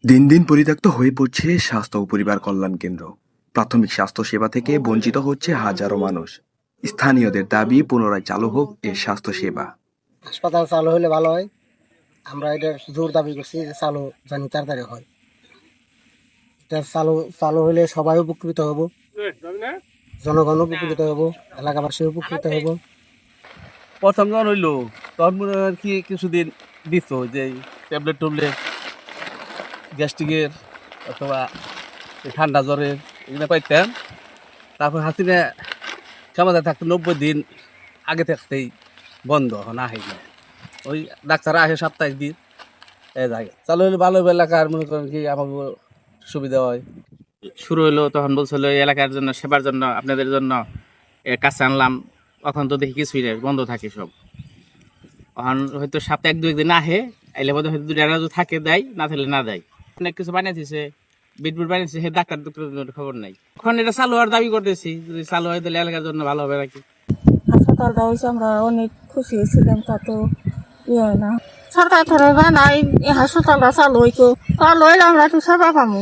দিন দিন পরিত্যক্ত হয়ে পড়ছে স্বাস্থ্য ও পরিবার কল্যাণ কেন্দ্র। প্রাথমিক স্বাস্থ্য সেবা থেকে বঞ্চিত হচ্ছে হাজারো মানুষ। স্থানীয়দের দাবি পুনরায় চালু হোক এ স্বাস্থ্য সেবা। হাসপাতাল চালু হলে ভালো হয়। আমরা এটা জোর দাবি করছি যে চালু জানি তাড়াতাড়ি হয়। এটা চালু চালু হলে সবাই উপকৃত হব, জনগণ উপকৃত হব, এলাকাবাসী উপকৃত হব। প্রথম যখন হইলো তখন মনে হয় আর কি কিছুদিন দিত যে ট্যাবলেট টুবলেট গ্যাস্ট্রিকের অথবা এই ঠান্ডা জ্বরের এগুলো পাইতাম। তারপর হাসিনা ক্ষমতা থাকতে 90 দিন আগে থাকতেই বন্ধ না হয়ে ওই ডাক্তার আসে সপ্তাহে দিন এই জায়গায় চালু হলে ভালো হবে। এলাকার মনে করেন কি আমাকে সুবিধা হয়। শুরু হলো তখন বলছিল এই এলাকার জন্য সেবার জন্য আপনাদের জন্য কাছে আনলাম। তখন তো দেখি কিছুই নেই, বন্ধ থাকে সব। তখন হয়তো সপ্তাহে 1-2 দিন আহে, এলে বোধ হয়তো 2 থাকে দেয়, না থাকলে না দেয়। অনেক কিছু বানিয়েছে, বিটবুট বানিয়েছে, সে ডাক্তার ডক্টরের খবর নাই। এখন এটা চালু হওয়ার দাবি করতেছি, যদি চালু হয় তাহলে এলাকার জন্য ভালো হবে নাকি। হাসপাতালটা হয়েছে আমরা অনেক খুশি হয়েছিলাম, তা তো ইয়ে হয় না। সরকার থেকে বানাই এই হাসপাতালটা চালু হইতো, চালু হইলে আমরা একটু সেবা পাবো।